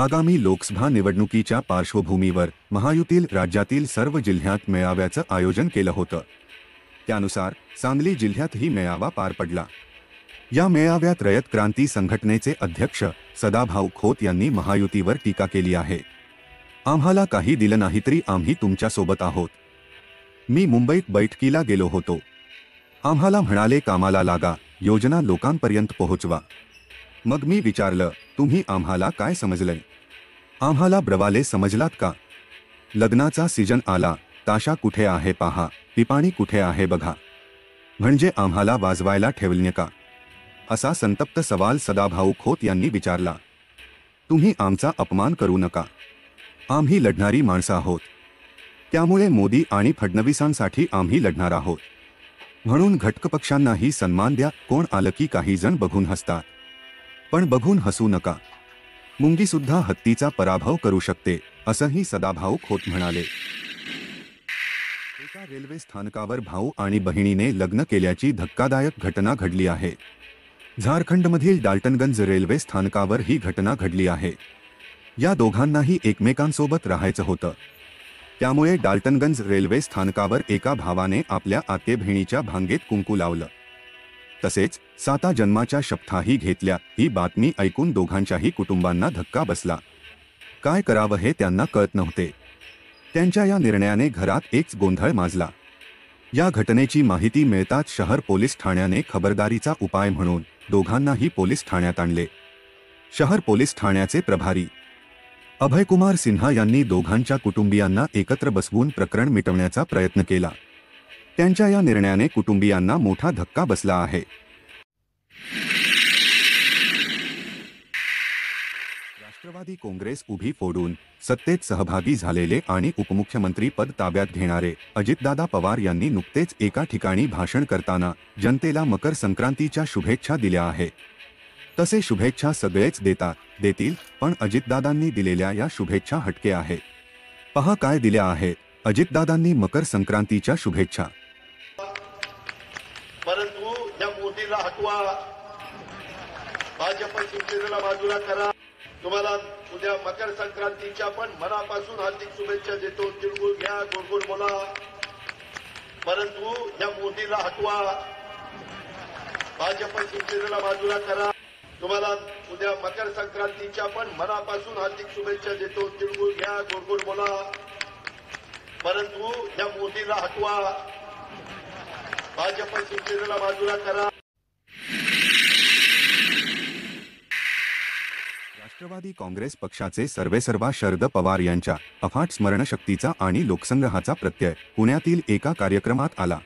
आगामी लोकसभा निवडणुकीच्या पार्श्वभूमीवर महायुतील राज्यातील सर्व जिल्ह्यात मेळाव्याचं आयोजन केलं होतं। त्यानुसार सांगली जिल्ह्यातही मेळावा पार पडला। या मेळाव्यात रयत क्रांती संघटनेचे अध्यक्ष सदाभाऊ खोत यांनी महायुतीवर टीका केली आहे। आम्हाला काही दिलं नाही तरी आम्ही तुमच्यासोबत आहोत। मी मुंबईत बैठकीला गेलो होतो। आम्हाला म्हणाले कामाला लागा, योजना लोकांपर्यंत पोहोचवा। मग मी विचारलं, तुम्ही आम्हाला काय समजलंय? आम्हाला ब्रवाले समजलात का? लग्नाचा सीजन आला, ताशा कुठे आहे पहा, पिपाणी कुठे आहे बघा, म्हणजे आम्हाला वाजवायला ठेवलंय का? असा संतप्त सवाल सदाभाऊ खोत यांनी विचारला। तुम्ही आमचा अपमान करू नका, आम्ही लढणारी माणसं आहोत। त्यामुळे मोदी आणि फडणवीसांसाठी आम्ही लढणार आहोत। म्हणून घटकपक्षांनाही सन्मान द्या। कोण आलं की काही जण बघून हसतात, पण बघून हसू नका। मुंगी सुद्धा हत्तीचा पराभव करू शकते, असंही सदाभाऊ खोत म्हणाले। एका रेल्वे स्थानकावर भाऊ आणि बहिणीने लग्न केल्याची धक्कादायक घटना घडली आहे। झारखंडमधील डाल्टनगंज रेल्वे स्थानकावर ही घटना घडली आहे। या दोघांनाही एकमेकांसोबत राहायचं होतं। त्यामुळे डाल्टनगंज रेल्वे स्थानकावर एका भावाने आपल्या आते बहिणीच्या भांगेत कुंकू लावलं, तसेच 7 जन्माच्या शपथाही घेतल्या। ही बातमी ऐकून दोघांच्याही कुटुंबांना धक्का बसला। काय करावं हे त्यांना कळत नव्हते। त्यांच्या या निर्णयाने घरात एक गोंधळ माजला। या घटनेची माहिती मिळताच शहर पोलीस ठाण्याने खबरदारीचा उपाय म्हणून दोघांनाही पोलीस ठाण्यात आणले। शहर पोलीस ठाण्याचे प्रभारी अभयकुमार सिन्हा यांनी दोघांच्या कुटुंबियांना एकत्र बसवून प्रकरण मिटवण्याचा प्रयत्न केला। त्यांच्या या निर्णयाने कुटुंबियांना मोठा धक्का बसला आहे। राष्ट्रवादी काँग्रेस उभी फोडून सत्तेत सहभागी झालेले आणि उपमुख्यमंत्री पद ताब्यात घेणारे अजितदादा पवार यांनी नुकतेच एका ठिकाणी भाषण करताना जनतेला मकर संक्रांतीच्या शुभेच्छा दिल्या आहेत। तसे शुभेच्छा सगळेच देतील, पण अजितदादांनी दिलेल्या या शुभेच्छा हटके आहेत। पहा काय दिल्या आहेत अजितदादांनी मकर संक्रांतीच्या शुभेच्छा। परंतु या मोदीला हटवा, भाजप शिवसेनेला बाजूला करा। तुम्हाला उद्या मकर संक्रांतीच्या पण मनापासून हार्दिक शुभेच्छा देतो। तिळगुळ घ्या, गोड गोड बोला, परंतु या मोदीला हटवा, भाजप शिवसेनेला बाजूला करा। तुम्हाला उद्या मकर संक्रांतीच्या पण मनापासून हार्दिक शुभेच्छा देतो। तिळगुळ घ्या, गोड गोड बोला, परंतु या मोदीला हटवा, भाजप शिवसेनेला बाजूला करा। राष्ट्रवादी काँग्रेस पक्षाचे सर्वेसर्वा शरद पवार यांच्या अफाट स्मरणशक्तीचा आणि लोकसंग्रहाचा प्रत्यय पुण्यातील एका कार्यक्रमात आला।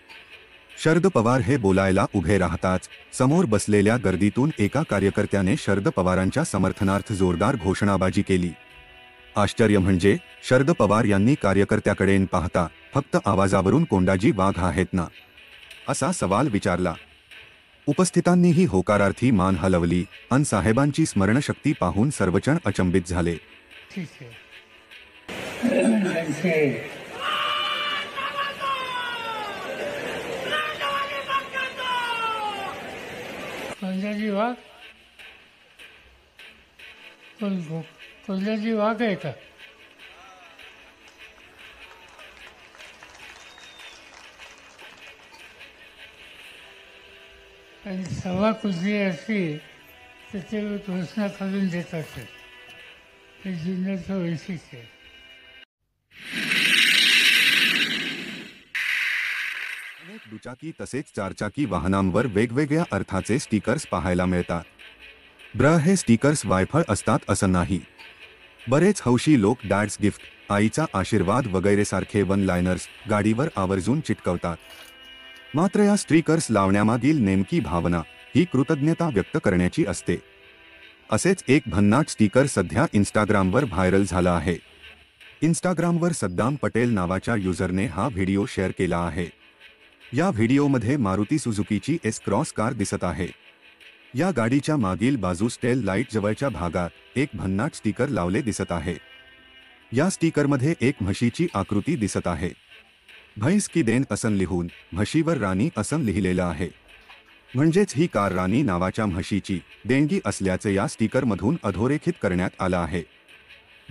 शरद पवार हे बोलायला उभे राहताच समोर बसलेल्या गर्दीतून एका कार्यकर्त्याने शरद पवारांच्या समर्थनार्थ जोरदार घोषणाबाजी केली। आश्चर्य म्हणजे शरद पवार यांनी कार्यकर्त्याकडे पाहता फक्त आवाजावरून कोंडाजी वाघ आहेत ना, असा सवाल विचारला। उपस्थितांनीही होकारार्थी मान हलवली अन साहेबांची स्मरणशक्ती पाहून सर्वजण अचंबित झाले। कोल्हाजी वाघ आहे का? आणि सव्वा कुजली असली तर ते घोषणा करून देत असत। हे जिल्ह्याचं वैशिष्ट्य आहे। अनेक दुचाकी तसेच चारचाकी वाहनांवर वेगवेगळ्या अर्थाचे स्टिकर्स पाहायला मिळतात। हे स्टिकर्स वायफळ असतात असं नाही। बरेच हौशी लोक डॅड्स गिफ्ट, आईचा आशीर्वाद वगैरे सारखे वन लायनर्स गाडीवर आवर्जून चिटकवतात। मात्र या स्टिकर्स लावण्यामागील नेमकी भावना ही कृतज्ञता व्यक्त करण्याची असते। असेच एक भन्नाट स्टिकर सध्या इंस्टाग्रामवर व्हायरल झाला आहे। इंस्टाग्रामवर सद्दाम पटेल नावाच्या युजरने हा व्हिडिओ शेअर केला आहे। या व्हिडिओमध्ये मारुती सुझुकीची एस क्रॉस कार दिसत आहे। या गाडीच्या मागील बाजूस टेल लाईट जवळच्या भागात एक भन्नाट स्टिकर लावले दिसत आहे। या स्टिकरमध्ये एक म्हशीची आकृती दिसत आहे। म्हैस की देन असं लिहून म्हशीवर राणी असं लिहिलेलं आहे। म्हणजेच ही कार राणी नावाच्या म्हशीची देणगी असल्याचे या स्टिकरमधून अधोरेखित करण्यात आलं आहे।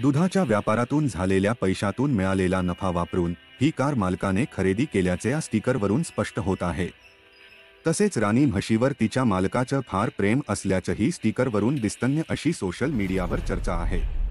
दुधाच्या व्यापारातून झालेल्या पैशातून मिळालेला नफा वापरून ही कार मालकाने खरेदी केल्याचे या स्टिकरवरून स्पष्ट होत आहे. तसेच राणी म्हशीवर तिच्या मालकाचं फार प्रेम असल्याचंही स्टिकरवरून दिसतंय अशी सोशल मीडियावर चर्चा आहे.